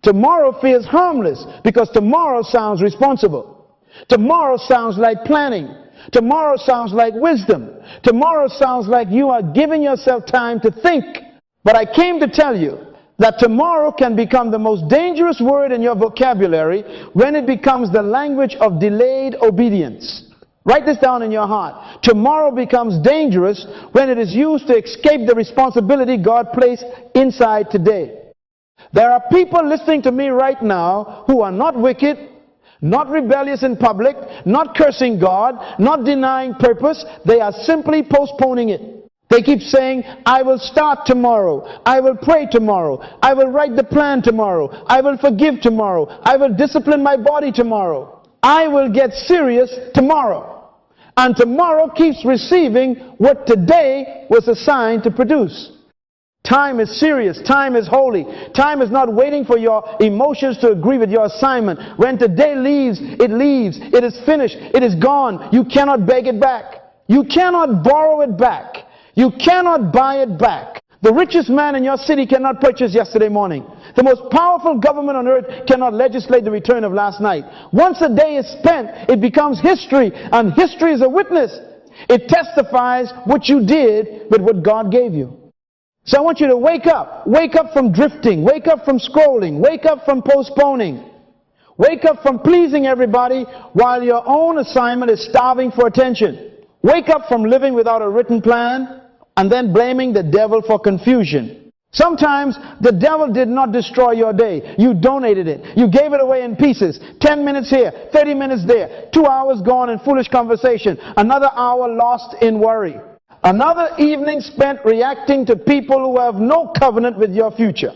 Tomorrow feels harmless because tomorrow sounds responsible. Tomorrow sounds like planning. Tomorrow sounds like wisdom. Tomorrow sounds like you are giving yourself time to think. But I came to tell you that tomorrow can become the most dangerous word in your vocabulary when it becomes the language of delayed obedience. Write this down in your heart. Tomorrow becomes dangerous when it is used to escape the responsibility God placed inside today. There are people listening to me right now who are not wicked, not rebellious in public, not cursing God, not denying purpose. They are simply postponing it. They keep saying, I will start tomorrow. I will pray tomorrow. I will write the plan tomorrow. I will forgive tomorrow. I will discipline my body tomorrow. I will get serious tomorrow. And tomorrow keeps receiving what today was assigned to produce. Time is serious. Time is holy. Time is not waiting for your emotions to agree with your assignment. When today leaves. It is finished. It is gone. You cannot beg it back. You cannot borrow it back. You cannot buy it back. The richest man in your city cannot purchase yesterday morning. The most powerful government on earth cannot legislate the return of last night. Once a day is spent, it becomes history, and history is a witness. It testifies what you did with what God gave you. So I want you to wake up. Wake up from drifting. Wake up from scrolling. Wake up from postponing. Wake up from pleasing everybody while your own assignment is starving for attention. Wake up from living without a written plan and then blaming the devil for confusion. Sometimes the devil did not destroy your day. You donated it. You gave it away in pieces. 10 minutes here, 30 minutes there. 2 hours gone in foolish conversation. Another hour lost in worry. Another evening spent reacting to people who have no covenant with your future.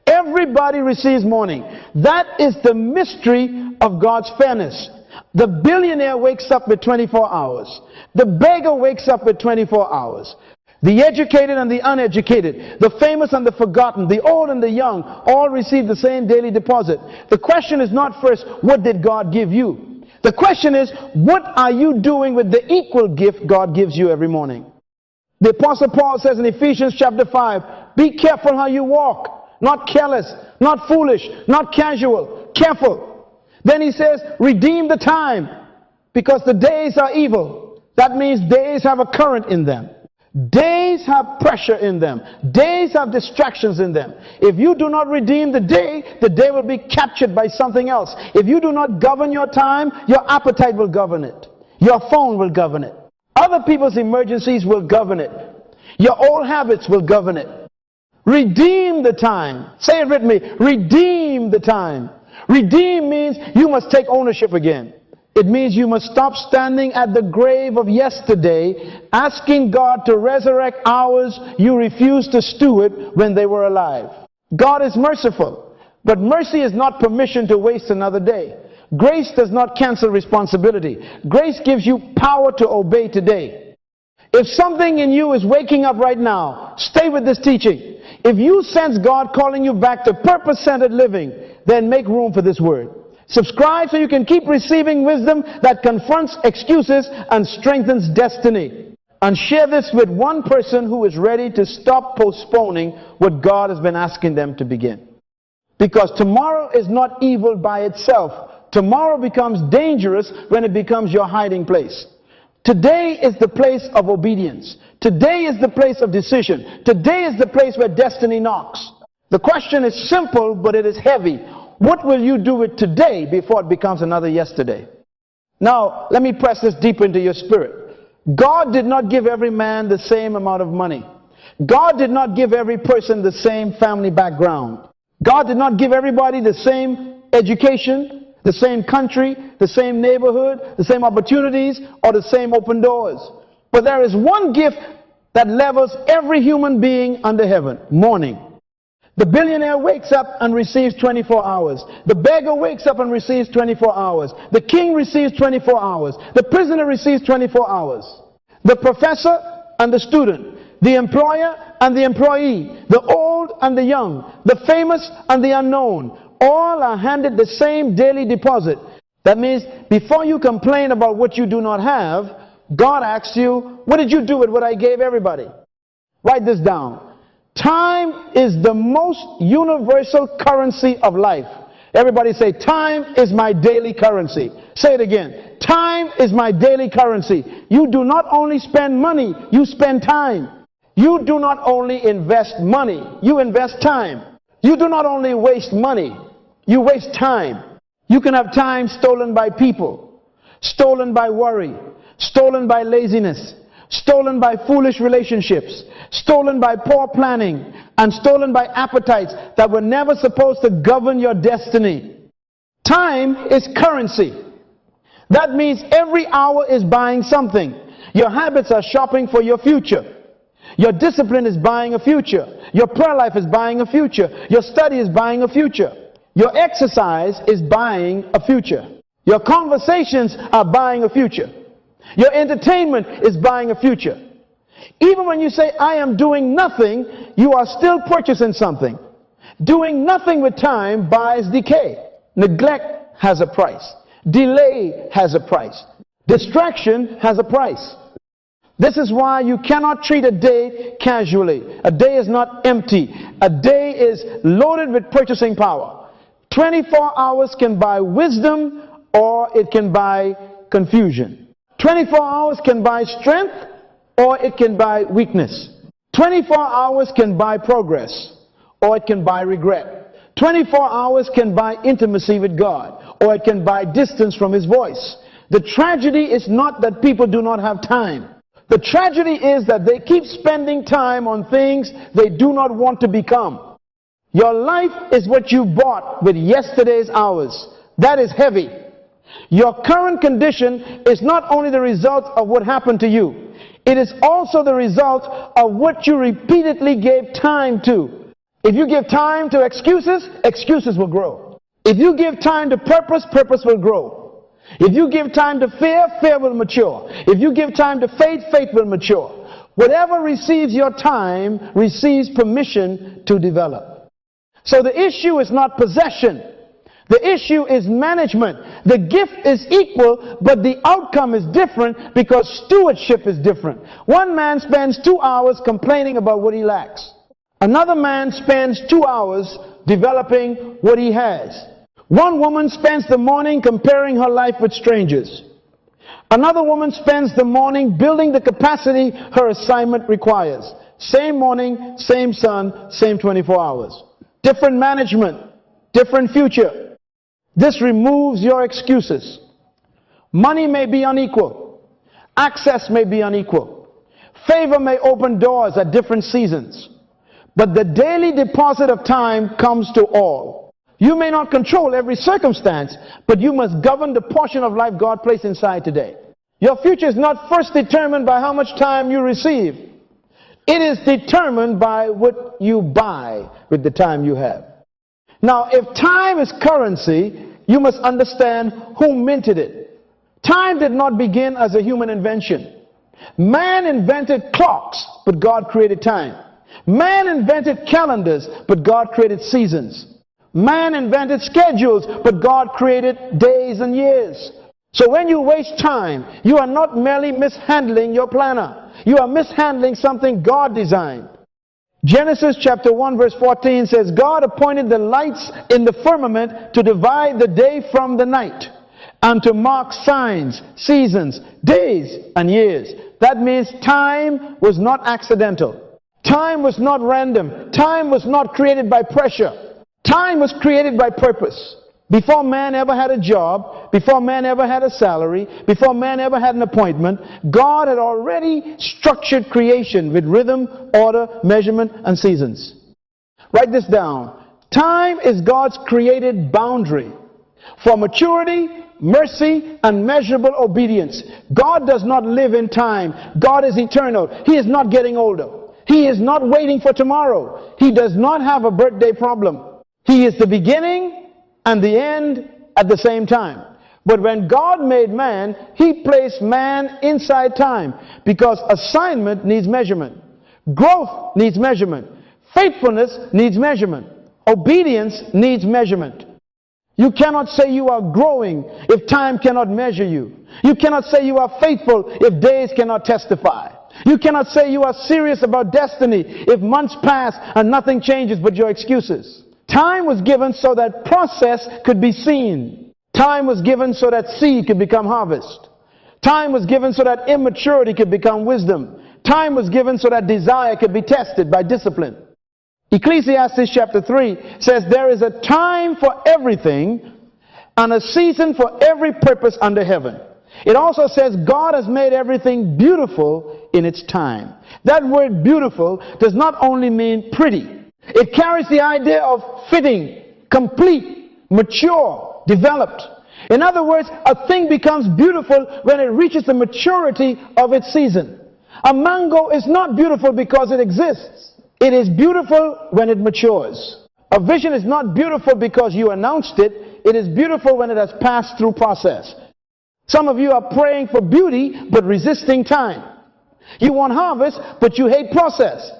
Everybody receives morning. That is the mystery of God's fairness. The billionaire wakes up with 24 hours. The beggar wakes up with 24 hours. The educated and the uneducated, the famous and the forgotten, the old and the young, all receive the same daily deposit. The question is not first, what did God give you? The question is, what are you doing with the equal gift God gives you every morning? The Apostle Paul says in Ephesians chapter 5, be careful how you walk. Not careless, not foolish, not casual. Careful. Then he says, redeem the time, because the days are evil. That means days have a current in them. Days have pressure in them. Days have distractions in them. If you do not redeem the day will be captured by something else. If you do not govern your time, your appetite will govern it. Your phone will govern it. Other people's emergencies will govern it. Your old habits will govern it. Redeem the time. Say it with me. Redeem the time. Redeem means you must take ownership again. It means you must stop standing at the grave of yesterday, asking God to resurrect hours you refused to steward when they were alive. God is merciful, but mercy is not permission to waste another day. Grace does not cancel responsibility. Grace gives you power to obey today. If something in you is waking up right now, stay with this teaching. If you sense God calling you back to purpose-centered living, then make room for this word. Subscribe so you can keep receiving wisdom that confronts excuses and strengthens destiny. And share this with one person who is ready to stop postponing what God has been asking them to begin. Because tomorrow is not evil by itself. Tomorrow becomes dangerous when it becomes your hiding place. Today is the place of obedience. Today is the place of decision. Today is the place where destiny knocks. The question is simple, but it is heavy. What will you do with today before it becomes another yesterday? Now, let me press this deep into your spirit. God did not give every man the same amount of money. God did not give every person the same family background. God did not give everybody the same education, the same country, the same neighborhood, the same opportunities, or the same open doors. But there is one gift that levels every human being under heaven: morning. The billionaire wakes up and receives 24 hours. The beggar wakes up and receives 24 hours. The king receives 24 hours. The prisoner receives 24 hours. The professor and the student, the employer and the employee, the old and the young, the famous and the unknown, all are handed the same daily deposit. That means before you complain about what you do not have, God asks you, what did you do with what I gave everybody? Write this down. Time is the most universal currency of life. Everybody say, time is my daily currency. Say it again. Time is my daily currency. You do not only spend money, you spend time. You do not only invest money, you invest time. You do not only waste money, you waste time. You can have time stolen by people, stolen by worry, stolen by laziness, stolen by foolish relationships, stolen by poor planning, and stolen by appetites that were never supposed to govern your destiny. Time is currency. That means every hour is buying something. Your habits are shopping for your future. Your discipline is buying a future. Your prayer life is buying a future. Your study is buying a future. Your exercise is buying a future. Your conversations are buying a future. Your entertainment is buying a future. Even when you say, I am doing nothing, you are still purchasing something. Doing nothing with time buys decay. Neglect has a price. Delay has a price. Distraction has a price. This is why you cannot treat a day casually. A day is not empty. A day is loaded with purchasing power. 24 hours can buy wisdom or it can buy confusion. 24 hours can buy strength or it can buy weakness. 24 hours can buy progress or it can buy regret. 24 hours can buy intimacy with God or it can buy distance from His voice. The tragedy is not that people do not have time. The tragedy is that they keep spending time on things they do not want to become. Your life is what you bought with yesterday's hours. That is heavy. Your current condition is not only the result of what happened to you, it is also the result of what you repeatedly gave time to. If you give time to excuses, excuses will grow. If you give time to purpose, purpose will grow. If you give time to fear, fear will mature. If you give time to faith, faith will mature. Whatever receives your time receives permission to develop. So the issue is not possession. The issue is management. The gift is equal, but the outcome is different because stewardship is different. One man spends 2 hours complaining about what he lacks. Another man spends 2 hours developing what he has. One woman spends the morning comparing her life with strangers. Another woman spends the morning building the capacity her assignment requires. Same morning, same sun, same 24 hours. Different management, different future. This removes your excuses. Money may be unequal. Access may be unequal. Favor may open doors at different seasons. But the daily deposit of time comes to all. You may not control every circumstance, but you must govern the portion of life God placed inside today. Your future is not first determined by how much time you receive. It is determined by what you buy with the time you have. Now, if time is currency, you must understand who minted it. Time did not begin as a human invention. Man invented clocks, but God created time. Man invented calendars, but God created seasons. Man invented schedules, but God created days and years. So when you waste time, you are not merely mishandling your planner. You are mishandling something God designed. Genesis chapter 1 verse 14 says, God appointed the lights in the firmament to divide the day from the night and to mark signs, seasons, days, and years. That means time was not accidental. Time was not random. Time was not created by pressure. Time was created by purpose. Before man ever had a job, before man ever had a salary, before man ever had an appointment, God had already structured creation with rhythm, order, measurement, and seasons. Write this down. Time is God's created boundary for maturity, mercy, and measurable obedience. God does not live in time. God is eternal. He is not getting older. He is not waiting for tomorrow. He does not have a birthday problem. He is the beginning and the end at the same time. But when God made man, He placed man inside time because assignment needs measurement. Growth needs measurement. Faithfulness needs measurement. Obedience needs measurement. You cannot say you are growing if time cannot measure you. You cannot say you are faithful if days cannot testify. You cannot say you are serious about destiny if months pass and nothing changes but your excuses. Time was given so that process could be seen. Time was given so that seed could become harvest. Time was given so that immaturity could become wisdom. Time was given so that desire could be tested by discipline. Ecclesiastes chapter 3 says there is a time for everything and a season for every purpose under heaven. It also says God has made everything beautiful in its time. That word beautiful does not only mean pretty. It carries the idea of fitting, complete, mature, developed. In other words, a thing becomes beautiful when it reaches the maturity of its season. A mango is not beautiful because it exists. It is beautiful when it matures. A vision is not beautiful because you announced it. It is beautiful when it has passed through process. Some of you are praying for beauty but resisting time. You want harvest but you hate process.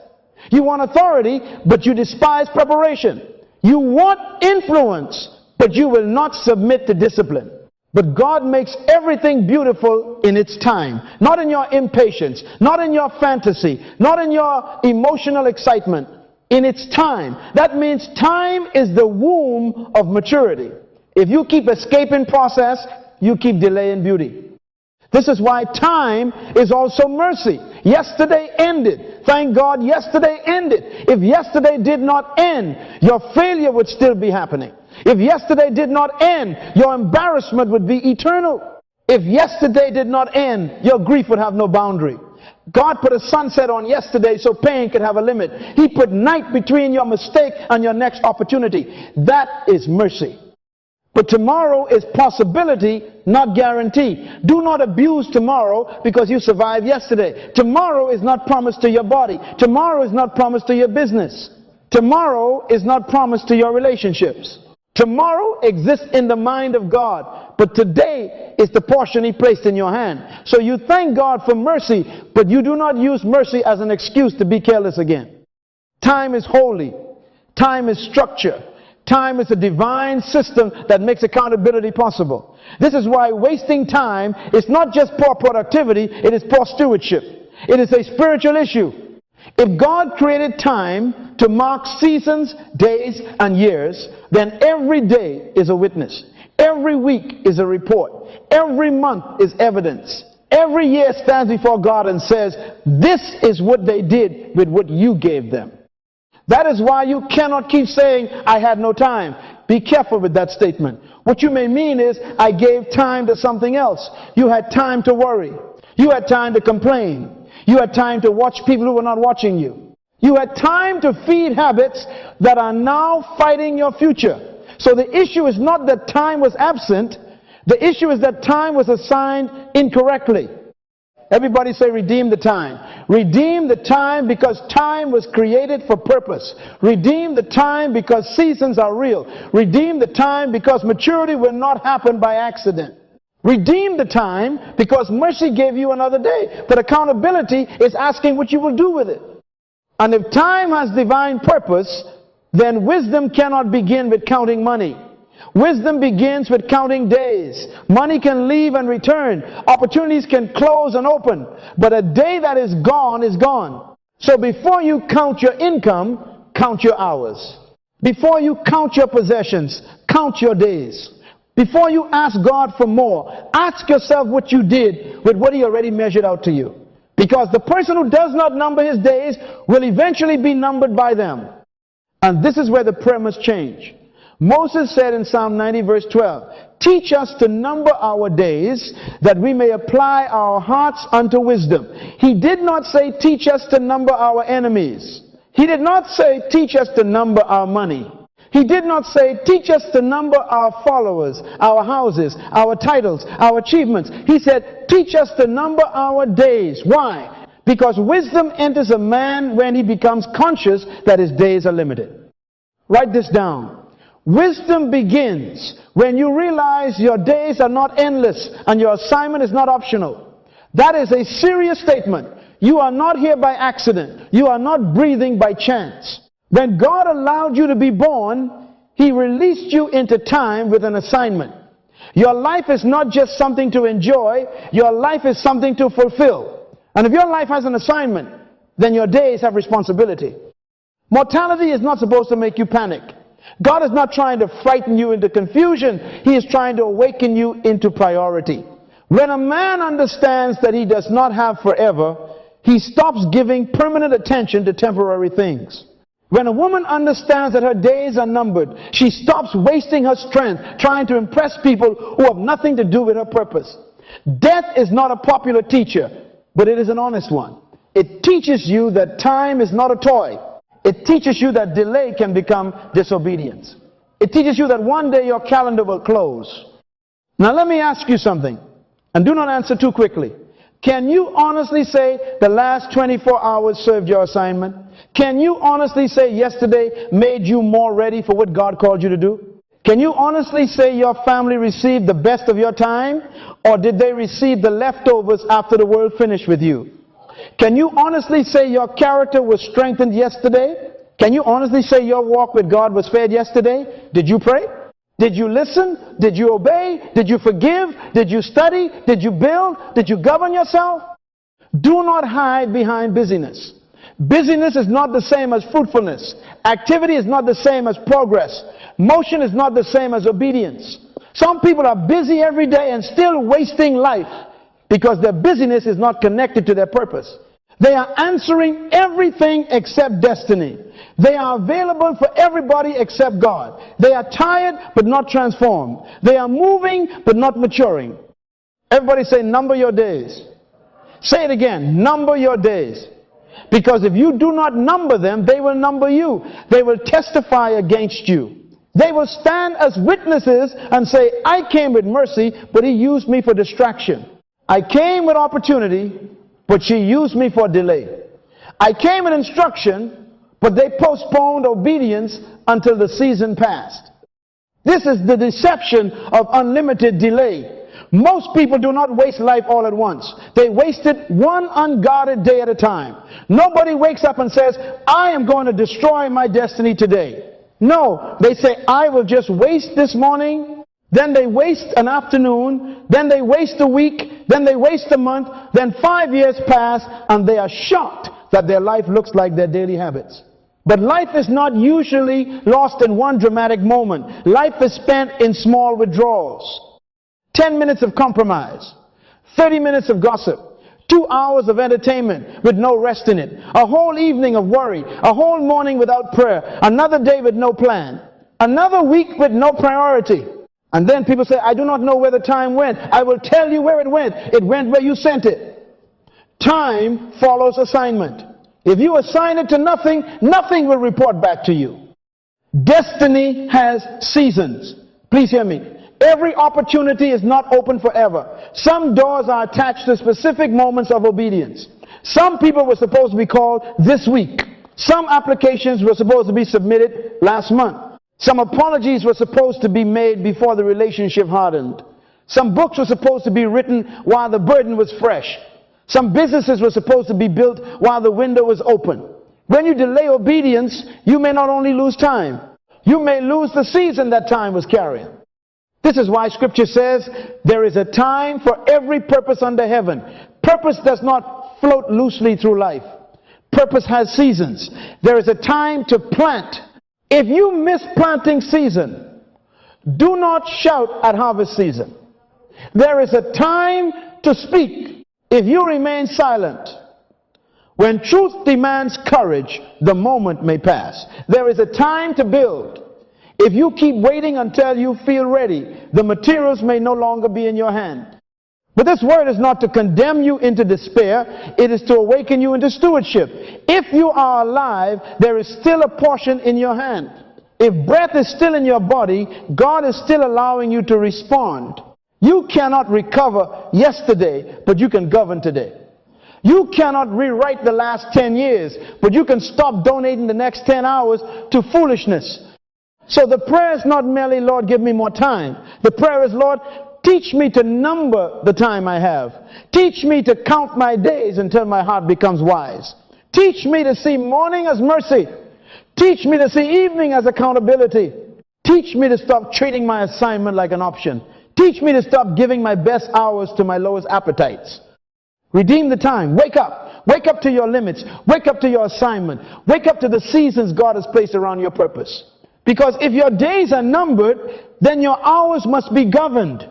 You want authority but you despise preparation. You want influence but you will not submit to discipline. But God makes everything beautiful in its time. Not in your impatience, not in your fantasy, not in your emotional excitement. In its time. That means time is the womb of maturity. If you keep escaping process, you keep delaying beauty. This is why time is also mercy. Yesterday ended. Thank God yesterday ended. If yesterday did not end, your failure would still be happening. If yesterday did not end, your embarrassment would be eternal. If yesterday did not end, your grief would have no boundary. God put a sunset on yesterday so pain could have a limit. He put night between your mistake and your next opportunity. That is mercy. But tomorrow is possibility, not guarantee. Do not abuse tomorrow because you survived yesterday. Tomorrow is not promised to your body. Tomorrow is not promised to your business. Tomorrow is not promised to your relationships. Tomorrow exists in the mind of God, but today is the portion He placed in your hand. So you thank God for mercy, but you do not use mercy as an excuse to be careless again. Time is holy. Time is structure. Time is a divine system that makes accountability possible. This is why wasting time is not just poor productivity, it is poor stewardship. It is a spiritual issue. If God created time to mark seasons, days, and years, then every day is a witness. Every week is a report. Every month is evidence. Every year stands before God and says, this is what they did with what you gave them. That is why you cannot keep saying, I had no time. Be careful with that statement. What you may mean is, I gave time to something else. You had time to worry. You had time to complain. You had time to watch people who were not watching you. You had time to feed habits that are now fighting your future. So the issue is not that time was absent. The issue is that time was assigned incorrectly. Everybody say, redeem the time. Redeem the time because time was created for purpose. Redeem the time because seasons are real. Redeem the time because maturity will not happen by accident. Redeem the time because mercy gave you another day. But accountability is asking what you will do with it. And if time has divine purpose, then wisdom cannot begin with counting money. Wisdom begins with counting days. Money can leave and return. Opportunities can close and open. But a day that is gone is gone. So before you count your income, count your hours. Before you count your possessions, count your days. Before you ask God for more, ask yourself what you did with what He already measured out to you. Because the person who does not number his days will eventually be numbered by them. And this is where the prayer must change. Moses said in Psalm 90 verse 12, teach us to number our days that we may apply our hearts unto wisdom. He did not say teach us to number our enemies. He did not say teach us to number our money. He did not say teach us to number our followers, our houses, our titles, our achievements. He said teach us to number our days. Why? Because wisdom enters a man when he becomes conscious that his days are limited. Write this down. Wisdom begins when you realize your days are not endless and your assignment is not optional. That is a serious statement. You are not here by accident. You are not breathing by chance. When God allowed you to be born, He released you into time with an assignment. Your life is not just something to enjoy. Your life is something to fulfill. And if your life has an assignment, then your days have responsibility. Mortality is not supposed to make you panic. God is not trying to frighten you into confusion. He is trying to awaken you into priority. When a man understands that he does not have forever, he stops giving permanent attention to temporary things. When a woman understands that her days are numbered, she stops wasting her strength trying to impress people who have nothing to do with her purpose. Death is not a popular teacher, but it is an honest one. It teaches you that time is not a toy. It teaches you that delay can become disobedience. It teaches you that one day your calendar will close. Now let me ask you something, and do not answer too quickly. Can you honestly say the last 24 hours served your assignment? Can you honestly say yesterday made you more ready for what God called you to do? Can you honestly say your family received the best of your time, or did they receive the leftovers after the world finished with you? Can you honestly say your character was strengthened yesterday? Can you honestly say your walk with God was fed yesterday? Did you pray? Did you listen? Did you obey? Did you forgive? Did you study? Did you build? Did you govern yourself? Do not hide behind busyness. Busyness is not the same as fruitfulness. Activity is not the same as progress. Motion is not the same as obedience. Some people are busy every day and still wasting life because their busyness is not connected to their purpose. They are answering everything except destiny. They are available for everybody except God. They are tired but not transformed. They are moving but not maturing. Everybody say, number your days. Say it again, number your days. Because if you do not number them, they will number you. They will testify against you. They will stand as witnesses and say, I came with mercy, but he used me for distraction. I came with opportunity, but she used me for delay. I came with instruction, but they postponed obedience until the season passed. This is the deception of unlimited delay. Most people do not waste life all at once. They waste it one unguarded day at a time. Nobody wakes up and says, I am going to destroy my destiny today. No, they say, I will just waste this morning, then they waste an afternoon, then they waste a week, then they waste a month, then 5 years pass, and they are shocked that their life looks like their daily habits. But life is not usually lost in one dramatic moment. Life is spent in small withdrawals. 10 minutes of compromise, 30 minutes of gossip, 2 hours of entertainment with no rest in it, a whole evening of worry, a whole morning without prayer, another day with no plan, another week with no priority. And then people say, I do not know where the time went. I will tell you where it went. It went where you sent it. Time follows assignment. If you assign it to nothing, nothing will report back to you. Destiny has seasons. Please hear me. Every opportunity is not open forever. Some doors are attached to specific moments of obedience. Some people were supposed to be called this week. Some applications were supposed to be submitted last month. Some apologies were supposed to be made before the relationship hardened. Some books were supposed to be written while the burden was fresh. Some businesses were supposed to be built while the window was open. When you delay obedience, you may not only lose time, you may lose the season that time was carrying. This is why Scripture says there is a time for every purpose under heaven. Purpose does not float loosely through life. Purpose has seasons. There is a time to plant. If you miss planting season, do not shout at harvest season. There is a time to speak. If you remain silent, when truth demands courage, the moment may pass. There is a time to build. If you keep waiting until you feel ready, the materials may no longer be in your hand. But this word is not to condemn you into despair. It is to awaken you into stewardship. If you are alive, there is still a portion in your hand. If breath is still in your body, God is still allowing you to respond. You cannot recover yesterday, but you can govern today. You cannot rewrite the last 10 years, but you can stop donating the next 10 hours to foolishness. So the prayer is not merely, Lord, give me more time. The prayer is, Lord, teach me to number the time I have. Teach me to count my days until my heart becomes wise. Teach me to see morning as mercy. Teach me to see evening as accountability. Teach me to stop treating my assignment like an option. Teach me to stop giving my best hours to my lowest appetites. Redeem the time. Wake up. Wake up to your limits. Wake up to your assignment. Wake up to the seasons God has placed around your purpose. Because if your days are numbered, then your hours must be governed.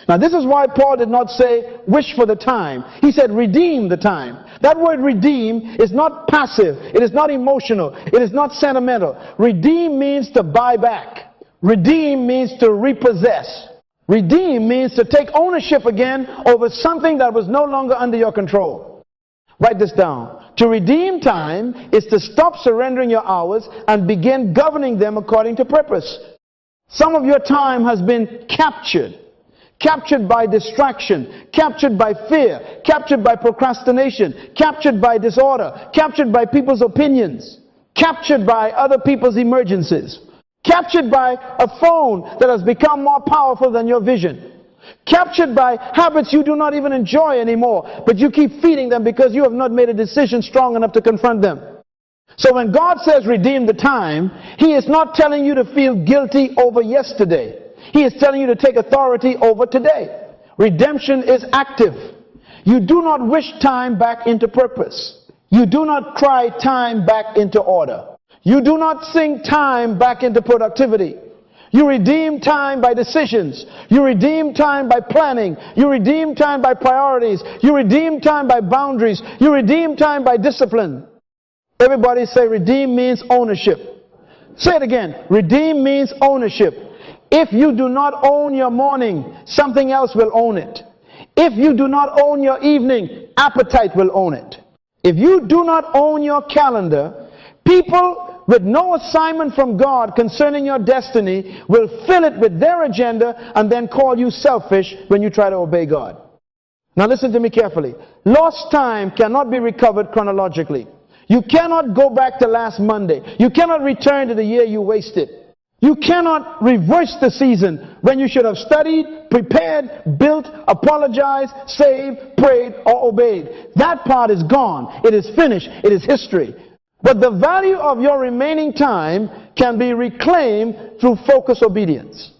Now this is why Paul did not say, wish for the time. He said, redeem the time. That word redeem is not passive. It is not emotional. It is not sentimental. Redeem means to buy back. Redeem means to repossess. Redeem means to take ownership again over something that was no longer under your control. Write this down. To redeem time is to stop surrendering your hours and begin governing them according to purpose. Some of your time has been captured. Captured by distraction, captured by fear, captured by procrastination, captured by disorder, captured by people's opinions, captured by other people's emergencies, captured by a phone that has become more powerful than your vision, captured by habits you do not even enjoy anymore, but you keep feeding them because you have not made a decision strong enough to confront them. So when God says redeem the time, He is not telling you to feel guilty over yesterday. He is telling you to take authority over today. Redemption is active. You do not wish time back into purpose. You do not cry time back into order. You do not sing time back into productivity. You redeem time by decisions. You redeem time by planning. You redeem time by priorities. You redeem time by boundaries. You redeem time by discipline. Everybody say redeem means ownership. Say it again. Redeem means ownership. If you do not own your morning, something else will own it. If you do not own your evening, appetite will own it. If you do not own your calendar, people with no assignment from God concerning your destiny will fill it with their agenda and then call you selfish when you try to obey God. Now listen to me carefully. Lost time cannot be recovered chronologically. You cannot go back to last Monday. You cannot return to the year you wasted. You cannot reverse the season when you should have studied, prepared, built, apologized, saved, prayed, or obeyed. That part is gone. It is finished. It is history. But the value of your remaining time can be reclaimed through focused obedience.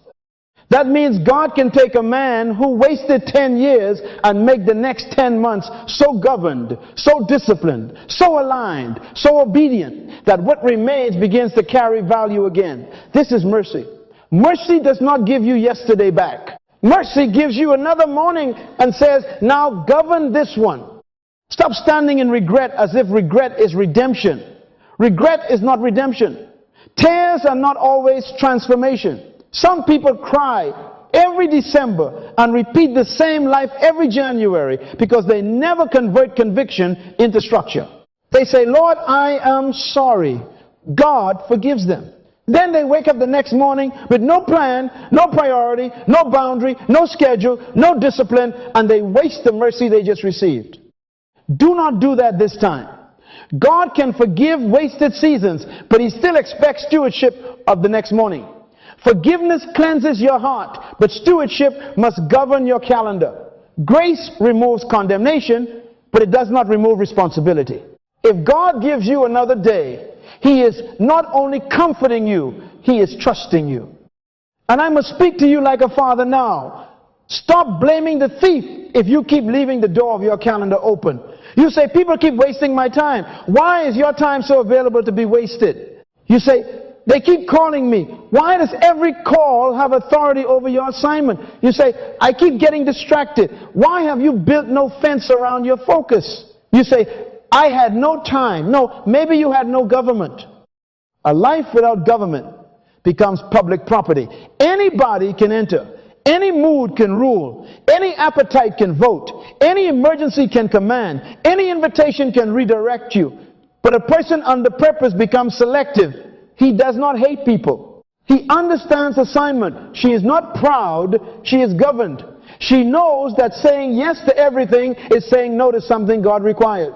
That means God can take a man who wasted 10 years and make the next 10 months so governed, so disciplined, so aligned, so obedient that what remains begins to carry value again. This is mercy. Mercy does not give you yesterday back. Mercy gives you another morning and says, now govern this one. Stop standing in regret as if regret is redemption. Regret is not redemption. Tears are not always transformation. Some people cry every December and repeat the same life every January because they never convert conviction into structure. They say, Lord, I am sorry. God forgives them. Then they wake up the next morning with no plan, no priority, no boundary, no schedule, no discipline, and they waste the mercy they just received. Do not do that this time. God can forgive wasted seasons, but He still expects stewardship of the next morning. Forgiveness cleanses your heart, but stewardship must govern your calendar. Grace removes condemnation, but it does not remove responsibility. If God gives you another day, He is not only comforting you, He is trusting you. And I must speak to you like a father now. Stop blaming the thief if you keep leaving the door of your calendar open. You say, people keep wasting my time. Why is your time so available to be wasted? You say, they keep calling me. Why does every call have authority over your assignment? You say, I keep getting distracted. Why have you built no fence around your focus? You say, I had no time. No, maybe you had no government. A life without government becomes public property. Anybody can enter. Any mood can rule. Any appetite can vote. Any emergency can command. Any invitation can redirect you. But a person under purpose becomes selective. He does not hate people. He understands assignment. She is not proud. She is governed. She knows that saying yes to everything is saying no to something God required.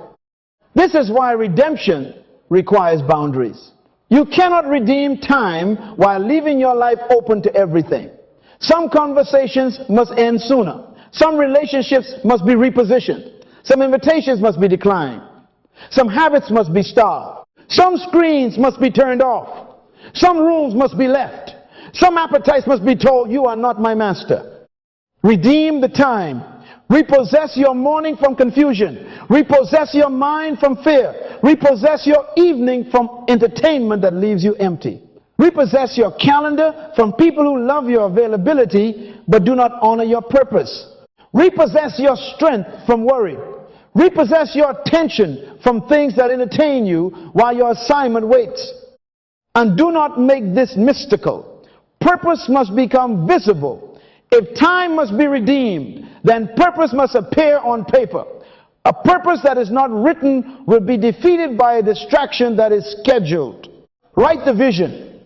This is why redemption requires boundaries. You cannot redeem time while leaving your life open to everything. Some conversations must end sooner. Some relationships must be repositioned. Some invitations must be declined. Some habits must be starved. Some screens must be turned off. Some rooms must be left. Some appetites must be told, you are not my master. Redeem the time. Repossess your morning from confusion. Repossess your mind from fear. Repossess your evening from entertainment that leaves you empty. Repossess your calendar from people who love your availability but do not honor your purpose. Repossess your strength from worry. Repossess your attention from things that entertain you while your assignment waits. And do not make this mystical. Purpose must become visible. If time must be redeemed, then purpose must appear on paper. A purpose that is not written will be defeated by a distraction that is scheduled. Write the vision.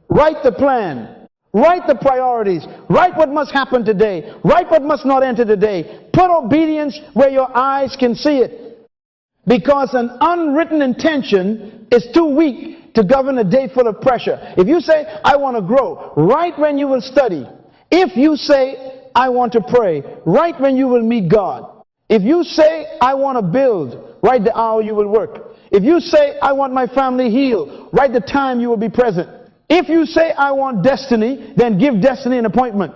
Write the plan. Write the priorities. Write what must happen today. Write what must not enter today. Put obedience where your eyes can see it. Because an unwritten intention is too weak to govern a day full of pressure. If you say, I want to grow, write when you will study. If you say, I want to pray, write when you will meet God. If you say, I want to build, write the hour you will work. If you say, I want my family healed, write the time you will be present. If you say, I want destiny, then give destiny an appointment.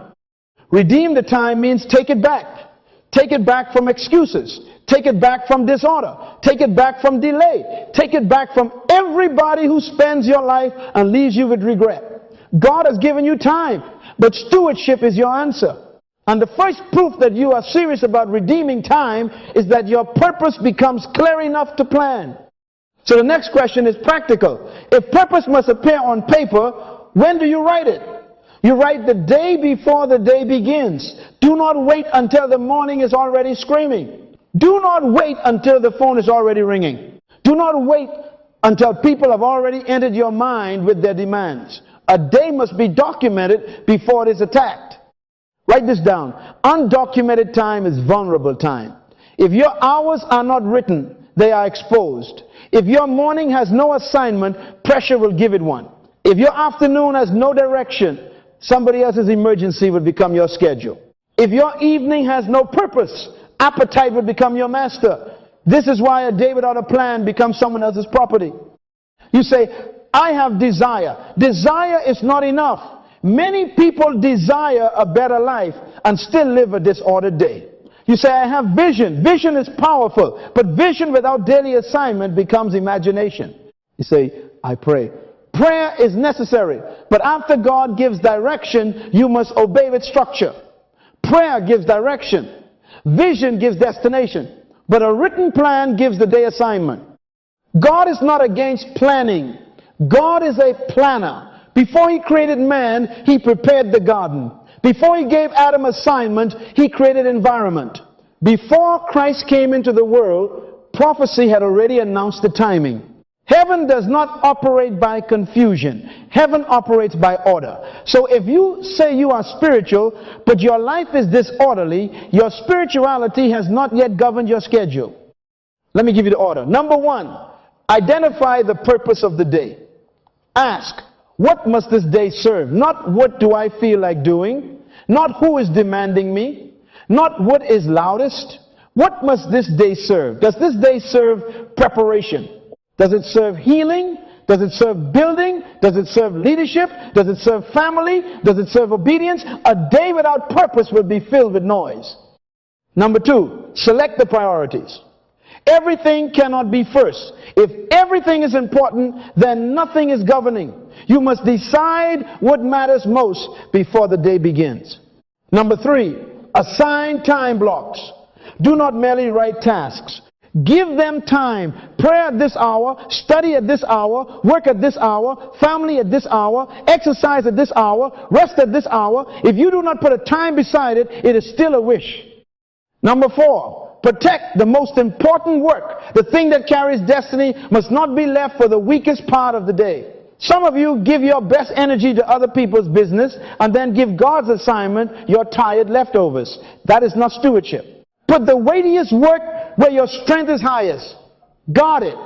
Redeem the time means take it back. Take it back from excuses. Take it back from disorder. Take it back from delay. Take it back from everybody who spends your life and leaves you with regret. God has given you time, but stewardship is your answer. And the first proof that you are serious about redeeming time is that your purpose becomes clear enough to plan. So the next question is practical. If purpose must appear on paper, when do you write it? You write the day before the day begins. Do not wait until the morning is already screaming. Do not wait until the phone is already ringing. Do not wait until people have already entered your mind with their demands. A day must be documented before it is attacked. Write this down. Undocumented time is vulnerable time. If your hours are not written, they are exposed. If your morning has no assignment, pressure will give it one. If your afternoon has no direction, somebody else's emergency will become your schedule. If your evening has no purpose, appetite will become your master. This is why a day without a plan becomes someone else's property. You say, I have desire. Desire is not enough. Many people desire a better life and still live a disordered day. You say, I have vision. Vision is powerful, but vision without daily assignment becomes imagination. You say, I pray. Prayer is necessary, but after God gives direction, you must obey with structure. Prayer gives direction. Vision gives destination, but a written plan gives the day assignment. God is not against planning. God is a planner. Before he created man, he prepared the garden. Before he gave Adam assignment, he created environment. Before Christ came into the world, prophecy had already announced the timing. Heaven does not operate by confusion. Heaven operates by order. So if you say you are spiritual, but your life is disorderly, your spirituality has not yet governed your schedule. Let me give you the order. Number one, identify the purpose of the day. Ask, what must this day serve? Not what do I feel like doing, not who is demanding me, not what is loudest. What must this day serve? Does this day serve preparation? Does it serve healing? Does it serve building? Does it serve leadership? Does it serve family? Does it serve obedience? A day without purpose will be filled with noise. Number two, select the priorities. Everything cannot be first. If everything is important, then nothing is governing. You must decide what matters most before the day begins. Number three, assign time blocks. Do not merely write tasks. Give them time. Prayer at this hour, study at this hour, work at this hour, family at this hour, exercise at this hour, rest at this hour. If you do not put a time beside it, it is still a wish. Number four, protect the most important work. The thing that carries destiny must not be left for the weakest part of the day. Some of you give your best energy to other people's business and then give God's assignment your tired leftovers. That is not stewardship. Put the weightiest work where your strength is highest. Guard it.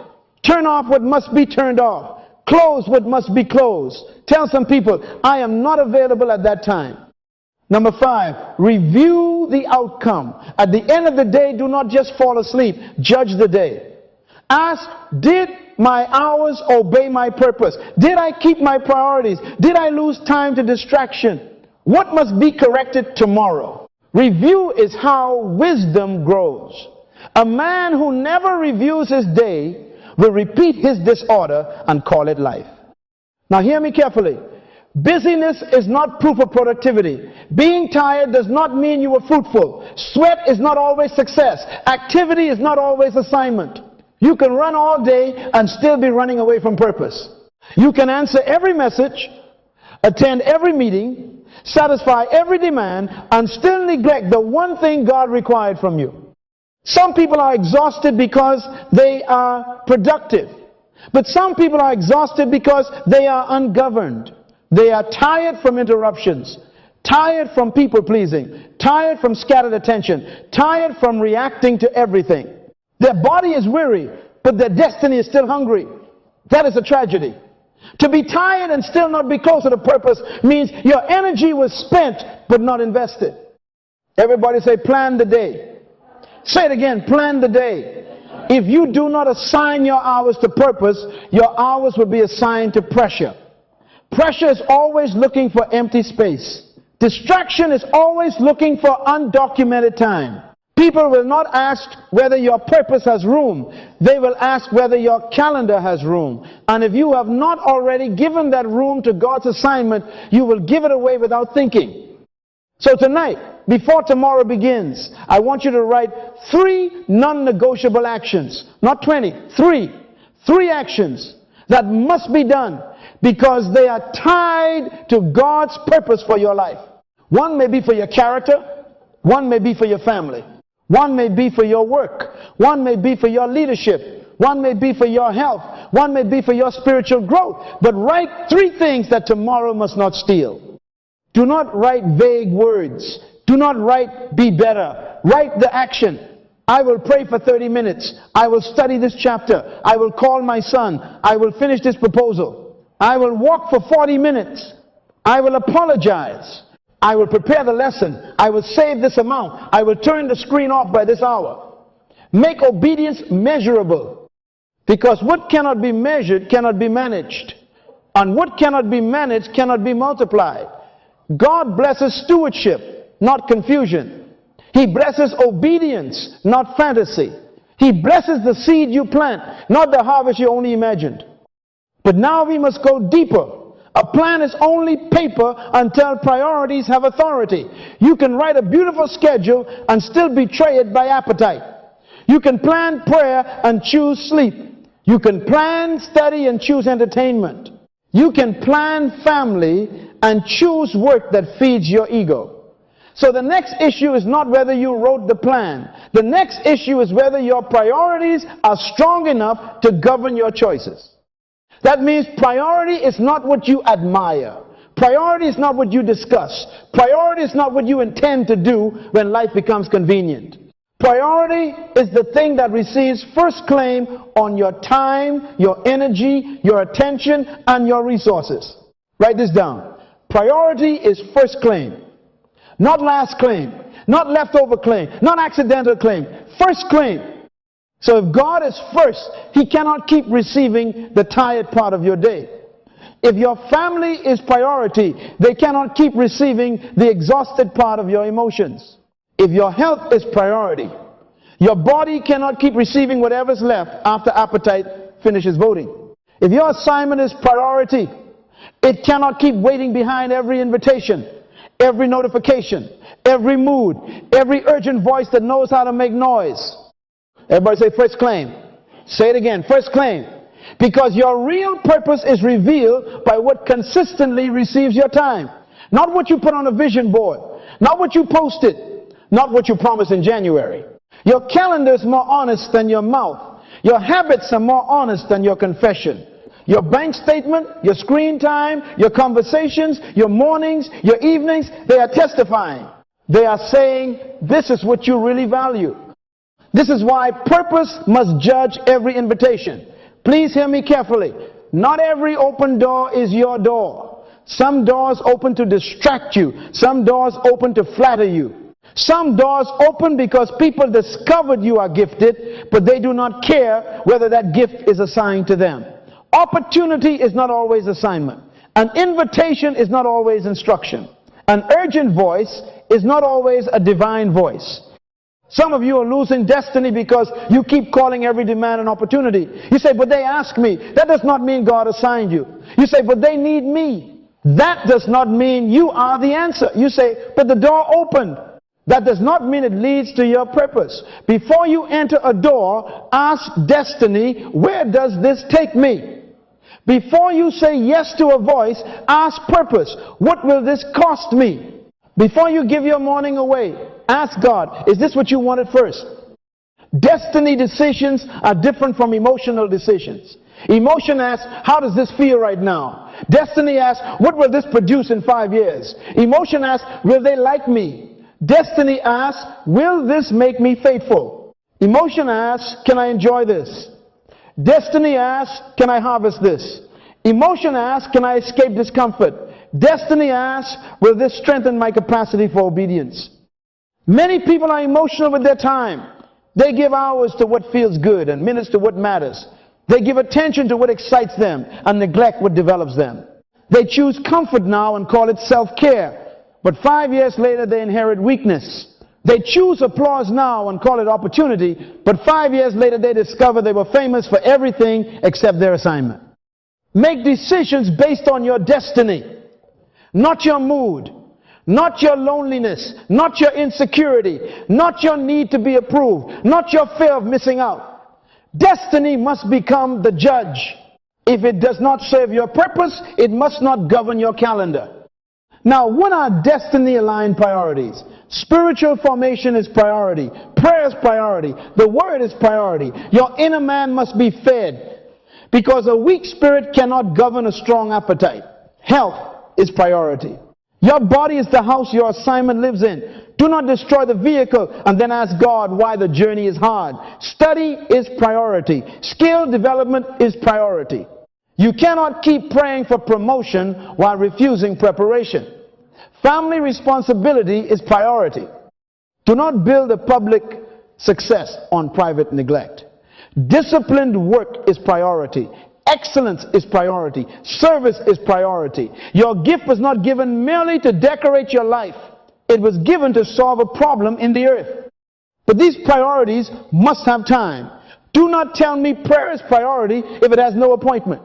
Turn off what must be turned off. Close what must be closed. Tell some people, I am not available at that time. Number five, review the outcome. At the end of the day, do not just fall asleep. Judge the day. Ask, did my hours obey my purpose? Did I keep my priorities? Did I lose time to distraction? What must be corrected tomorrow? Review is how wisdom grows. A man who never reviews his day will repeat his disorder and call it life. Now hear me carefully. Busyness is not proof of productivity. Being tired does not mean you were fruitful. Sweat is not always success. Activity is not always assignment. You can run all day and still be running away from purpose. You can answer every message, attend every meeting, satisfy every demand, and still neglect the one thing God required from you. Some people are exhausted because they are productive. But some people are exhausted because they are ungoverned. They are tired from interruptions, tired from people pleasing, tired from scattered attention, tired from reacting to everything. Their body is weary, but their destiny is still hungry. That is a tragedy. To be tired and still not be closer to purpose means your energy was spent but not invested. Everybody say, plan the day. Say it again, plan the day. If you do not assign your hours to purpose, your hours will be assigned to pressure. Pressure is always looking for empty space. Distraction is always looking for undocumented time. People will not ask whether your purpose has room. They will ask whether your calendar has room. And if you have not already given that room to God's assignment, you will give it away without thinking. So tonight, before tomorrow begins, I want you to write 3 non-negotiable actions. Not 20, 3. 3 actions that must be done because they are tied to God's purpose for your life. One may be for your character. One may be for your family. One may be for your work. One may be for your leadership. One may be for your health. One may be for your spiritual growth. But write 3 things that tomorrow must not steal. Do not write vague words. Do not write be better. Write the action. I will pray for 30 minutes. I will study this chapter. I will call my son. I will finish this proposal. I will walk for 40 minutes. I will apologize. I will prepare the lesson. I will save this amount. I will turn the screen off by this hour. Make obedience measurable. Because what cannot be measured cannot be managed. And what cannot be managed cannot be multiplied. God blesses stewardship, not confusion. He blesses obedience, not fantasy. He blesses the seed you plant, not the harvest you only imagined. But now we must go deeper. A plan is only paper until priorities have authority. You can write a beautiful schedule and still betray it by appetite. You can plan prayer and choose sleep. You can plan study and choose entertainment. You can plan family and choose work that feeds your ego. So the next issue is not whether you wrote the plan. The next issue is whether your priorities are strong enough to govern your choices. That means priority is not what you admire. Priority is not what you discuss. Priority is not what you intend to do when life becomes convenient. Priority is the thing that receives first claim on your time, your energy, your attention, and your resources. Write this down. Priority is first claim. Not last claim. Not leftover claim. Not accidental claim. First claim. So if God is first, He cannot keep receiving the tired part of your day. If your family is priority, they cannot keep receiving the exhausted part of your emotions. If your health is priority, your body cannot keep receiving whatever's left after appetite finishes voting. If your assignment is priority, it cannot keep waiting behind every invitation, every notification, every mood, every urgent voice that knows how to make noise. Everybody say first claim. Say it again, first claim. Because your real purpose is revealed by what consistently receives your time. Not what you put on a vision board. Not what you posted. Not what you promised in January. Your calendar is more honest than your mouth. Your habits are more honest than your confession. Your bank statement, your screen time, your conversations, your mornings, your evenings, they are testifying. They are saying, this is what you really value. This is why purpose must judge every invitation. Please hear me carefully. Not every open door is your door. Some doors open to distract you. Some doors open to flatter you. Some doors open because people discovered you are gifted, but they do not care whether that gift is assigned to them. Opportunity is not always assignment. An invitation is not always instruction. An urgent voice is not always a divine voice. Some of you are losing destiny because you keep calling every demand an opportunity. You say, but they ask me. That does not mean God assigned you. You say, but they need me. That does not mean you are the answer. You say, but the door opened. That does not mean it leads to your purpose. Before you enter a door, ask destiny, where does this take me? Before you say yes to a voice, ask purpose, what will this cost me? Before you give your morning away, ask God, is this what you wanted first? Destiny decisions are different from emotional decisions. Emotion asks, how does this feel right now? Destiny asks, what will this produce in 5 years? Emotion asks, will they like me? Destiny asks, will this make me faithful? Emotion asks, can I enjoy this? Destiny asks, can I harvest this? Emotion asks, can I escape discomfort? Destiny asks, will this strengthen my capacity for obedience? Many people are emotional with their time. They give hours to what feels good and minutes to what matters. They give attention to what excites them and neglect what develops them. They choose comfort now and call it self-care. But 5 years later they inherit weakness. They choose applause now and call it opportunity. But 5 years later they discover they were famous for everything except their assignment. Make decisions based on your destiny. Not your mood, not your loneliness, not your insecurity, not your need to be approved, not your fear of missing out. Destiny must become the judge. If it does not serve your purpose, it must not govern your calendar. Now, what are destiny-aligned priorities? Spiritual formation is priority. Prayer is priority. The word is priority. Your inner man must be fed, because a weak spirit cannot govern a strong appetite. Health is priority. Your body is the house your assignment lives in. Do not destroy the vehicle and then ask God why the journey is hard. Study is priority. Skill development is priority. You cannot keep praying for promotion while refusing preparation. Family responsibility is priority. Do not build a public success on private neglect. Disciplined work is priority. Excellence is priority. Service is priority. Your gift was not given merely to decorate your life. It was given to solve a problem in the earth. But these priorities must have time. Do not tell me prayer is priority if it has no appointment.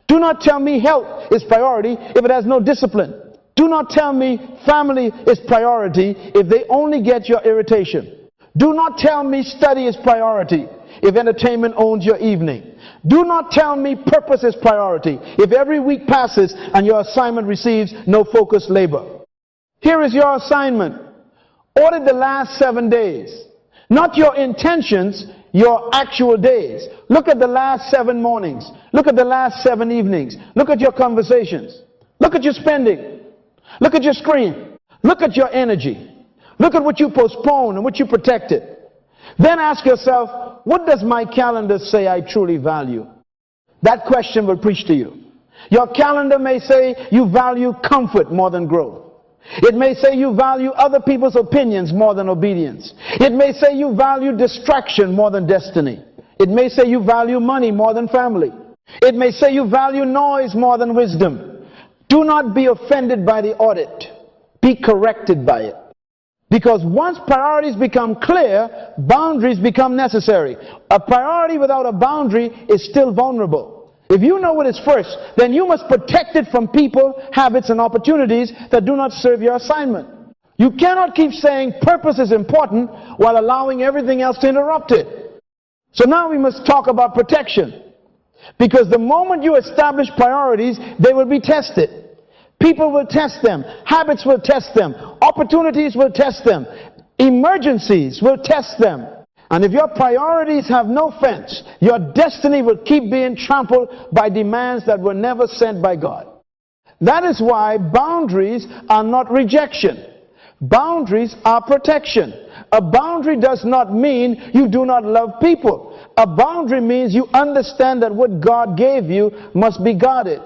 Do not tell me health is priority if it has no discipline. Do not tell me family is priority if they only get your irritation. Do not tell me study is priority if entertainment owns your evening. Do not tell me purpose is priority if every week passes and your assignment receives no focused labor. Here is your assignment. Audit the last 7 days. Not your intentions, your actual days. Look at the last 7 mornings. Look at the last 7 evenings. Look at your conversations. Look at your spending. Look at your screen. Look at your energy. Look at what you postponed and what you protected. Then ask yourself, what does my calendar say I truly value? That question will preach to you. Your calendar may say you value comfort more than growth. It may say you value other people's opinions more than obedience. It may say you value distraction more than destiny. It may say you value money more than family. It may say you value noise more than wisdom. Do not be offended by the audit. Be corrected by it. Because once priorities become clear, boundaries become necessary. A priority without a boundary is still vulnerable. If you know what is first, then you must protect it from people, habits, and opportunities that do not serve your assignment. You cannot keep saying purpose is important while allowing everything else to interrupt it. So now we must talk about protection. Because the moment you establish priorities, they will be tested. People will test them. Habits will test them. Opportunities will test them. Emergencies will test them. And if your priorities have no fence, your destiny will keep being trampled by demands that were never sent by God. That is why boundaries are not rejection. Boundaries are protection. A boundary does not mean you do not love people. A boundary means you understand that what God gave you must be guarded.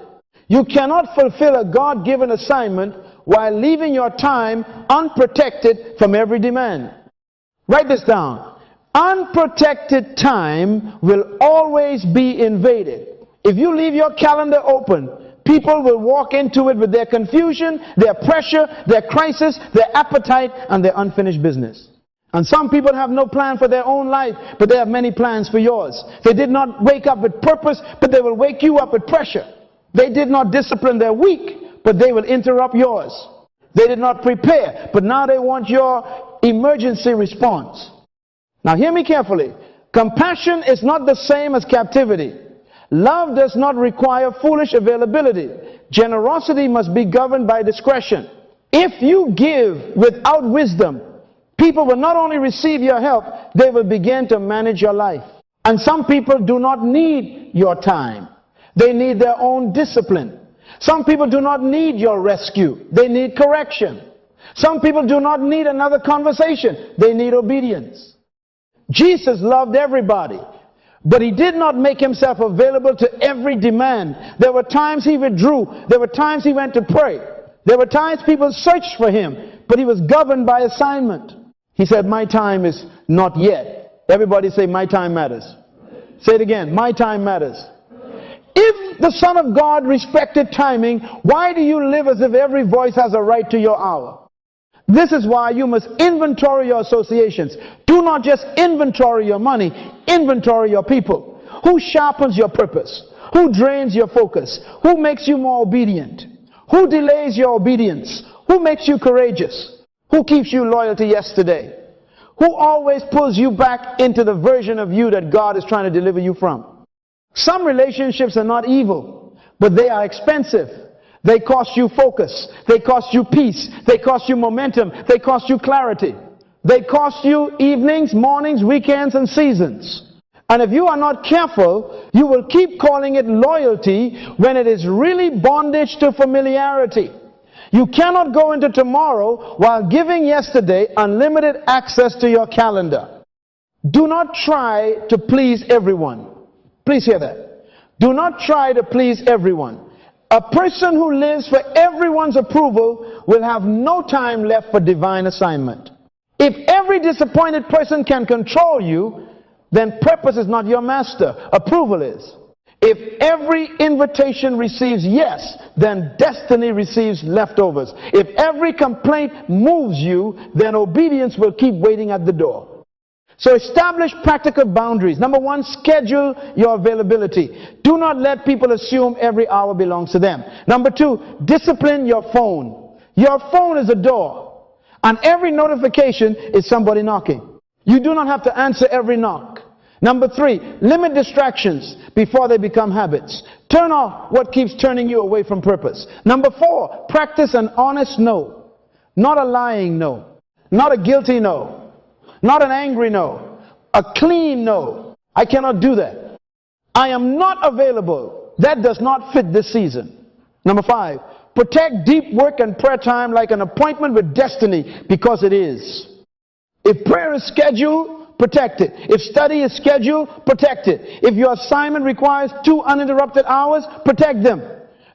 You cannot fulfill a God-given assignment while leaving your time unprotected from every demand. Write this down. Unprotected time will always be invaded. If you leave your calendar open, People will walk into it with their confusion, their pressure, their crisis, their appetite, and their unfinished business. And some people have no plan for their own life, but they have many plans for yours. They did not wake up with purpose, but they will wake you up with pressure. They did not discipline their week, but they will interrupt yours. They did not prepare, but now they want your emergency response. Now hear me carefully. Compassion is not the same as captivity. Love does not require foolish availability. Generosity must be governed by discretion. If you give without wisdom, people will not only receive your help, they will begin to manage your life. And some people do not need your time. They need their own discipline. Some people do not need your rescue. They need correction. Some people do not need another conversation. They need obedience. Jesus loved everybody, but he did not make himself available to every demand. There were times he withdrew. There were times he went to pray. There were times people searched for him, but he was governed by assignment. He said, my time is not yet. Everybody say, my time matters. Say it again, my time matters. If the Son of God respected timing, why do you live as if every voice has a right to your hour? This is why you must inventory your associations. Do not just inventory your money, inventory your people. Who sharpens your purpose? Who drains your focus? Who makes you more obedient? Who delays your obedience? Who makes you courageous? Who keeps you loyal to yesterday? Who always pulls you back into the version of you that God is trying to deliver you from? Some relationships are not evil, but they are expensive. They cost you focus. They cost you peace. They cost you momentum. They cost you clarity. They cost you evenings, mornings, weekends, and seasons. And if you are not careful, you will keep calling it loyalty when it is really bondage to familiarity. You cannot go into tomorrow while giving yesterday unlimited access to your calendar. Do not try to please everyone. Please hear that. Do not try to please everyone. A person who lives for everyone's approval will have no time left for divine assignment. If every disappointed person can control you, then purpose is not your master. Approval is. If every invitation receives yes, then destiny receives leftovers. If every complaint moves you, then obedience will keep waiting at the door. So establish practical boundaries. Number one, schedule your availability. Do not let people assume every hour belongs to them. Number two, discipline your phone. Your phone is a door, and every notification is somebody knocking. You do not have to answer every knock. Number three, limit distractions before they become habits. Turn off what keeps turning you away from purpose. Number four, practice an honest no. Not a lying no. Not a guilty no. Not an angry no. A clean no. I cannot do that. I am not available. That does not fit this season. Number five, protect deep work and prayer time like an appointment with destiny, because it is. If prayer is scheduled, protect it. If study is scheduled, protect it. If your assignment requires 2 uninterrupted hours, protect them.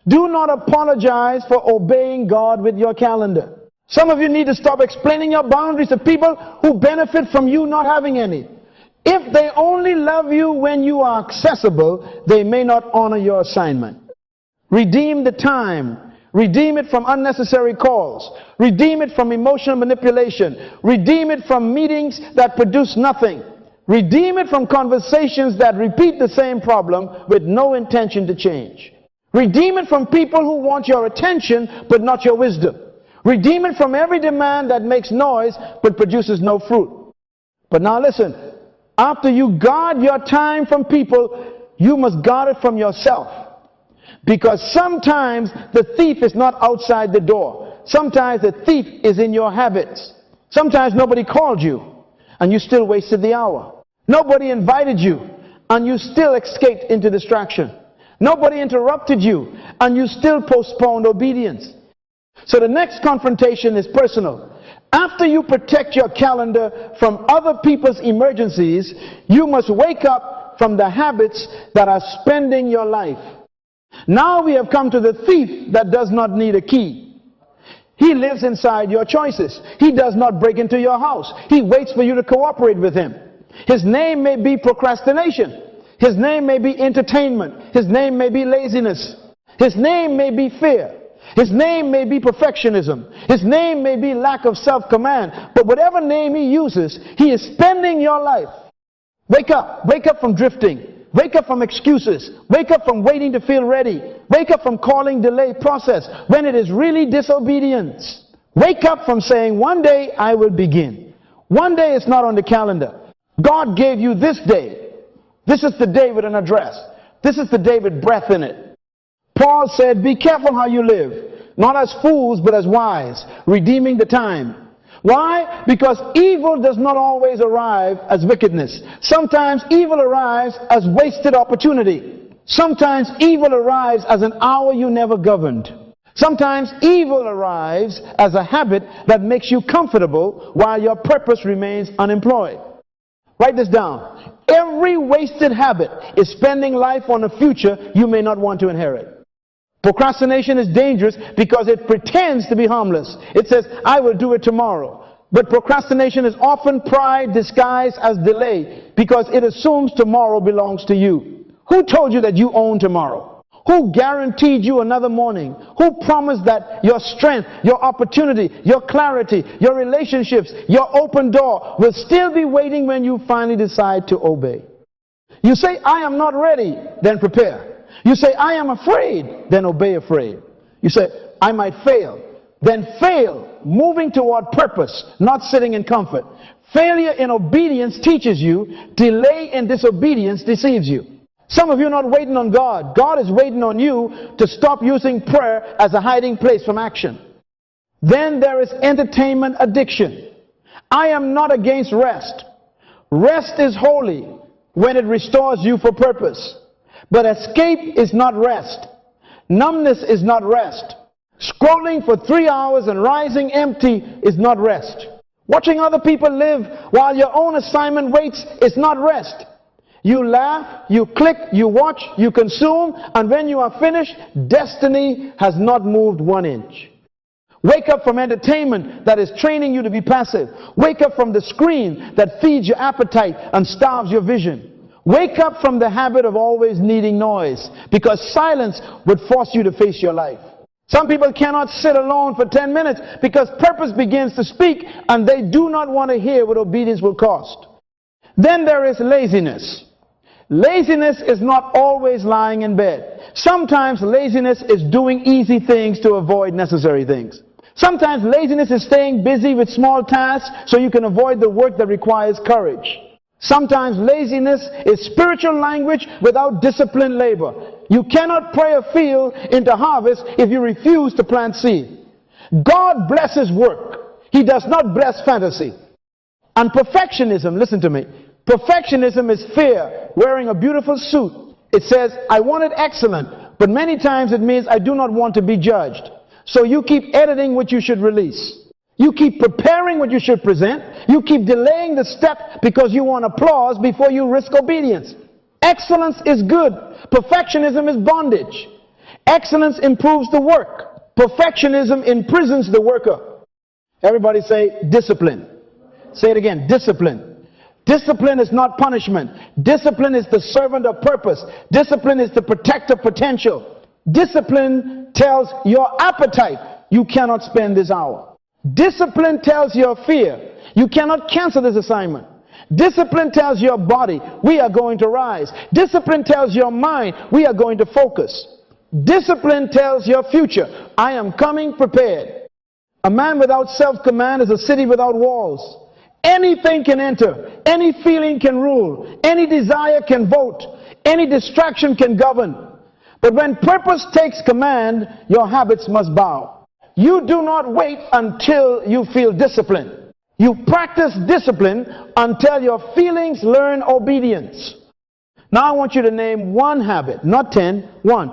Do not apologize for obeying God with your calendar. Some of you need to stop explaining your boundaries to people who benefit from you not having any. If they only love you when you are accessible, they may not honor your assignment. Redeem the time. Redeem it from unnecessary calls. Redeem it from emotional manipulation. Redeem it from meetings that produce nothing. Redeem it from conversations that repeat the same problem with no intention to change. Redeem it from people who want your attention but not your wisdom. Redeem it from every demand that makes noise but produces no fruit. But now listen, after you guard your time from people, you must guard it from yourself. Because sometimes the thief is not outside the door. Sometimes the thief is in your habits. Sometimes nobody called you and you still wasted the hour. Nobody invited you and you still escaped into distraction. Nobody interrupted you and you still postponed obedience. So the next confrontation is personal. After you protect your calendar from other people's emergencies, you must wake up from the habits that are spending your life. Now we have come to the thief that does not need a key. He lives inside your choices. He does not break into your house. He waits for you to cooperate with him. His name may be procrastination. His name may be entertainment. His name may be laziness. His name may be fear. His name may be perfectionism. His name may be lack of self-command. But whatever name he uses, he is spending your life. Wake up. Wake up from drifting. Wake up from excuses. Wake up from waiting to feel ready. Wake up from calling delay process when it is really disobedience. Wake up from saying, one day I will begin. One day is not on the calendar. God gave you this day. This is the day with an address. This is the day with breath in it. Paul said, be careful how you live, not as fools but as wise, redeeming the time. Why? Because evil does not always arrive as wickedness. Sometimes evil arrives as wasted opportunity. Sometimes evil arrives as an hour you never governed. Sometimes evil arrives as a habit that makes you comfortable while your purpose remains unemployed. Write this down. Every wasted habit is spending life on a future you may not want to inherit. Procrastination is dangerous because it pretends to be harmless. It says, I will do it tomorrow. But procrastination is often pride disguised as delay because it assumes tomorrow belongs to you. Who told you that you own tomorrow? Who guaranteed you another morning? Who promised that your strength, your opportunity, your clarity, your relationships, your open door will still be waiting when you finally decide to obey? You say, I am not ready, then prepare. You say, I am afraid, then obey afraid. You say, I might fail, then fail, moving toward purpose, not sitting in comfort. Failure in obedience teaches you, delay in disobedience deceives you. Some of you are not waiting on God. God is waiting on you to stop using prayer as a hiding place from action. Then there is entertainment addiction. I am not against rest. Rest is holy when it restores you for purpose. But escape is not rest. Numbness is not rest. Scrolling for 3 hours and rising empty is not rest. Watching other people live while your own assignment waits is not rest. You laugh, you click, you watch, you consume, and when you are finished, destiny has not moved 1 inch. Wake up from entertainment that is training you to be passive. Wake up from the screen that feeds your appetite and starves your vision. Wake up from the habit of always needing noise, because silence would force you to face your life. Some people cannot sit alone for 10 minutes because purpose begins to speak and they do not want to hear what obedience will cost. Then there is laziness. Laziness is not always lying in bed. Sometimes laziness is doing easy things to avoid necessary things. Sometimes laziness is staying busy with small tasks so you can avoid the work that requires courage. Sometimes laziness is spiritual language without disciplined labor. You cannot pray a field into harvest if you refuse to plant seed. God blesses work. He does not bless fantasy. And perfectionism, listen to me. Perfectionism is fear wearing a beautiful suit. It says, I want it excellent, but many times it means I do not want to be judged. So you keep editing what you should release. You keep preparing what you should present. You keep delaying the step because you want applause before you risk obedience. Excellence is good. Perfectionism is bondage. Excellence improves the work. Perfectionism imprisons the worker. Everybody say discipline. Say it again, discipline. Discipline is not punishment. Discipline is the servant of purpose. Discipline is the protector of potential. Discipline tells your appetite, you cannot spend this hour. Discipline tells your fear, you cannot cancel this assignment. Discipline tells your body, we are going to rise. Discipline tells your mind, we are going to focus. Discipline tells your future, I am coming prepared. A man without self-command is a city without walls. Anything can enter, any feeling can rule, any desire can vote, any distraction can govern. But when purpose takes command, your habits must bow. You do not wait until you feel discipline. You practice discipline until your feelings learn obedience. Now I want you to name one habit, not 10, one.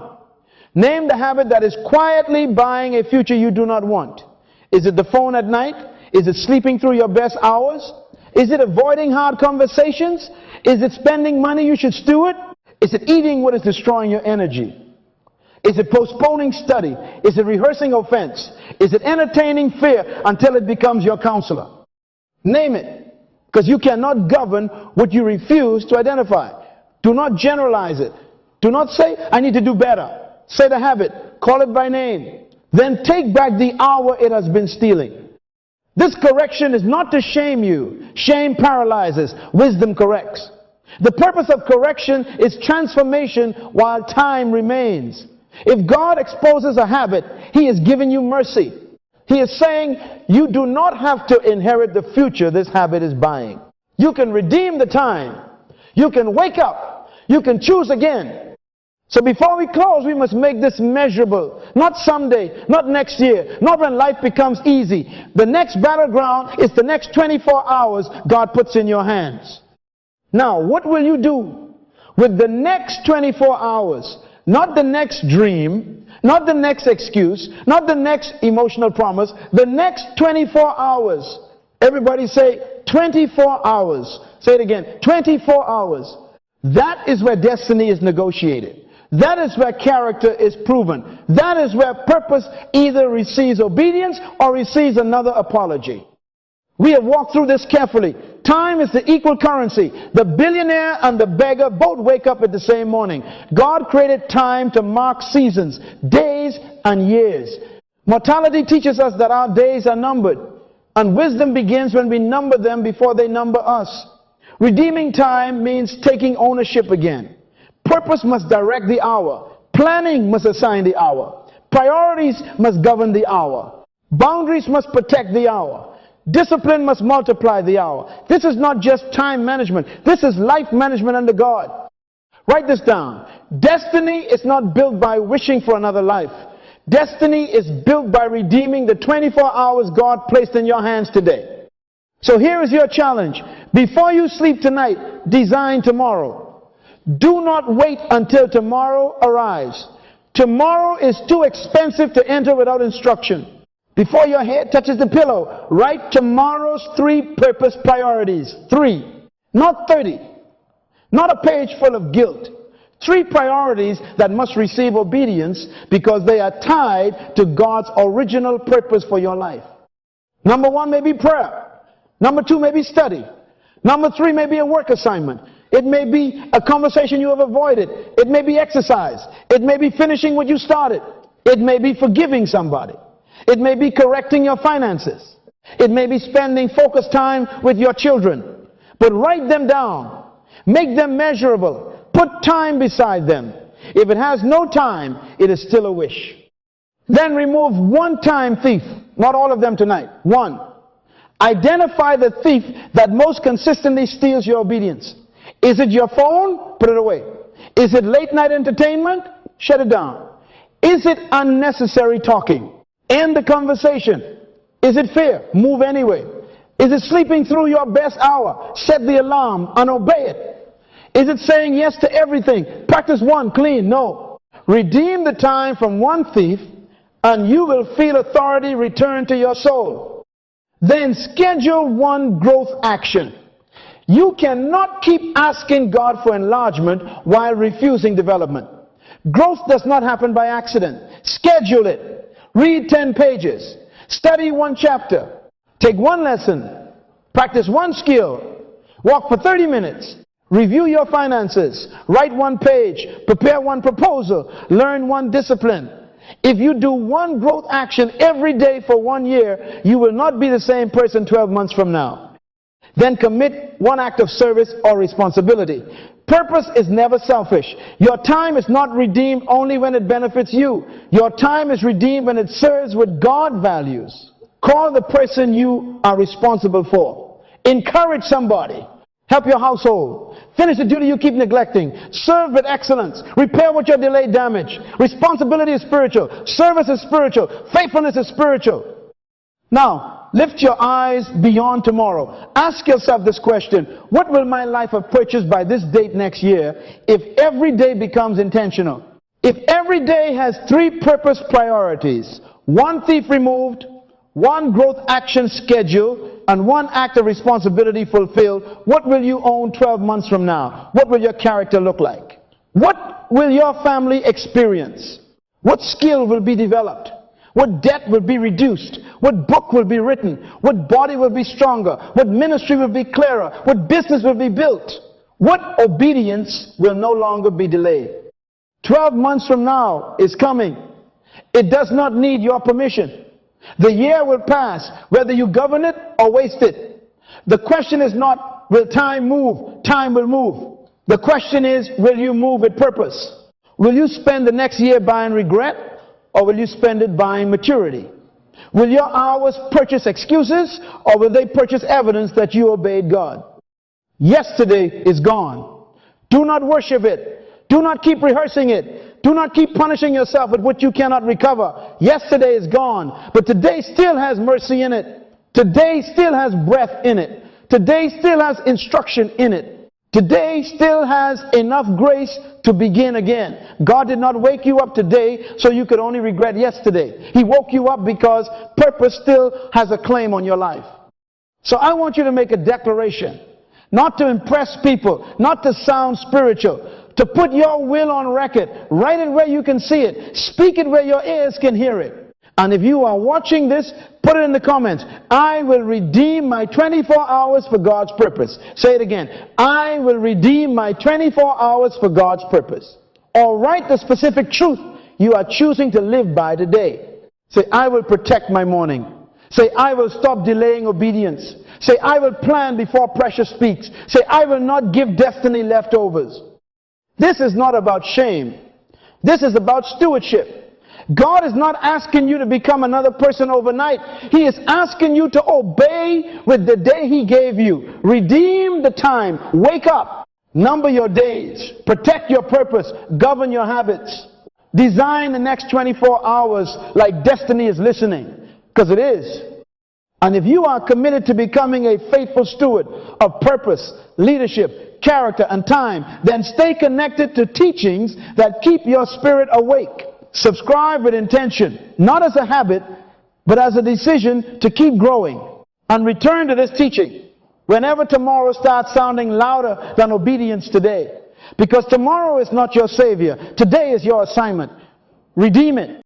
Name the habit that is quietly buying a future you do not want. Is it the phone at night? Is it sleeping through your best hours? Is it avoiding hard conversations? Is it spending money you should steward? Is it eating what is destroying your energy? Is it postponing study? Is it rehearsing offense? Is it entertaining fear until it becomes your counselor? Name it, because you cannot govern what you refuse to identify. Do not generalize it. Do not say, I need to do better. Say the habit. Call it by name. Then take back the hour it has been stealing. This correction is not to shame you. Shame paralyzes. Wisdom corrects. The purpose of correction is transformation while time remains. If God exposes a habit, He is giving you mercy. He is saying, you do not have to inherit the future this habit is buying. You can redeem the time. You can wake up. You can choose again. So before we close, we must make this measurable. Not someday, not next year, not when life becomes easy. The next battleground is the next 24 hours God puts in your hands. Now, what will you do with the next 24 hours? Not the next dream, not the next excuse, not the next emotional promise, the next 24 hours. Everybody say 24 hours. Say it again, 24 hours. That is where destiny is negotiated. That is where character is proven. That is where purpose either receives obedience or receives another apology. We have walked through this carefully. Time is the equal currency. The billionaire and the beggar both wake up at the same morning. God created time to mark seasons, days, and years. Mortality teaches us that our days are numbered, and wisdom begins when we number them before they number us. Redeeming time means taking ownership again. Purpose must direct the hour. Planning must assign the hour. Priorities must govern the hour. Boundaries must protect the hour. Discipline must multiply the hour. This is not just time management. This is life management under God. Write this down. Destiny is not built by wishing for another life. Destiny is built by redeeming the 24 hours God placed in your hands today. So here is your challenge. Before you sleep tonight, design tomorrow. Do not wait until tomorrow arrives. Tomorrow is too expensive to enter without instruction. Before your head touches the pillow, write tomorrow's 3 purpose priorities. 3, not 30. Not a page full of guilt. 3 priorities that must receive obedience because they are tied to God's original purpose for your life. Number 1 may be prayer. Number 2 may be study. Number 3 may be a work assignment. It may be a conversation you have avoided. It may be exercise. It may be finishing what you started. It may be forgiving somebody. It may be correcting your finances. It may be spending focused time with your children. But write them down. Make them measurable. Put time beside them. If it has no time, it is still a wish. Then remove one time thief. Not all of them tonight. 1. Identify the thief that most consistently steals your obedience. Is it your phone? Put it away. Is it late night entertainment? Shut it down. Is it unnecessary talking? End the conversation. Is it fear? Move anyway. Is it sleeping through your best hour? Set the alarm and obey it. Is it saying yes to everything? Practice 1, clean. No. Redeem the time from one thief and you will feel authority return to your soul. Then schedule 1 growth action. You cannot keep asking God for enlargement while refusing development. Growth does not happen by accident. Schedule it. Read 10 pages. Study 1 chapter. Take 1 lesson. Practice 1 skill. Walk for 30 minutes. Review your finances. Write 1 page. Prepare 1 proposal. Learn 1 discipline. If you do 1 growth action every day for 1 year, you will not be the same person 12 months from now. Then commit 1 act of service or responsibility. Purpose is never selfish. Your time is not redeemed only when it benefits you. Your time is redeemed when it serves what God values. Call the person you are responsible for. Encourage somebody. Help your household. Finish the duty you keep neglecting. Serve with excellence. Repair what you delayed damage. Responsibility is spiritual. Service is spiritual. Faithfulness is spiritual. Now, lift your eyes beyond tomorrow. Ask yourself this question. What will my life have purchased by this date next year if every day becomes intentional? If every day has 3 purpose priorities, 1 thief removed, 1 growth action schedule, and 1 act of responsibility fulfilled, what will you own 12 months from now? What will your character look like? What will your family experience? What skill will be developed? What debt will be reduced? What book will be written? What body will be stronger? What ministry will be clearer? What business will be built? What obedience will no longer be delayed? 12 months from now is coming. It does not need your permission. The year will pass, whether you govern it or waste it. The question is not, will time move? Time will move. The question is, will you move with purpose? Will you spend the next year buying regret, or will you spend it buying maturity? Will your hours purchase excuses, or will they purchase evidence that you obeyed God? Yesterday is gone. Do not worship it. Do not keep rehearsing it. Do not keep punishing yourself with what you cannot recover. Yesterday is gone, but today still has mercy in it. Today still has breath in it. Today still has instruction in it. Today still has enough grace to begin again. God did not wake you up today so you could only regret yesterday. He woke you up because purpose still has a claim on your life. So I want you to make a declaration, not to impress people, not to sound spiritual, to put your will on record. Write it where you can see it. Speak it where your ears can hear it. And if you are watching this, put it in the comments. I will redeem my 24 hours for God's purpose. Say it again. I will redeem my 24 hours for God's purpose. Or write the specific truth you are choosing to live by today. Say, I will protect my morning. Say, I will stop delaying obedience. Say, I will plan before pressure speaks. Say, I will not give destiny leftovers. This is not about shame. This is about stewardship. God is not asking you to become another person overnight. He is asking you to obey with the day He gave you. Redeem the time. Wake up. Number your days. Protect your purpose. Govern your habits. Design the next 24 hours like destiny is listening. Because it is. And if you are committed to becoming a faithful steward of purpose, leadership, character, and time, then stay connected to teachings that keep your spirit awake. Subscribe with intention, not as a habit, but as a decision to keep growing. And return to this teaching whenever tomorrow starts sounding louder than obedience today. Because tomorrow is not your savior. Today is your assignment. Redeem it.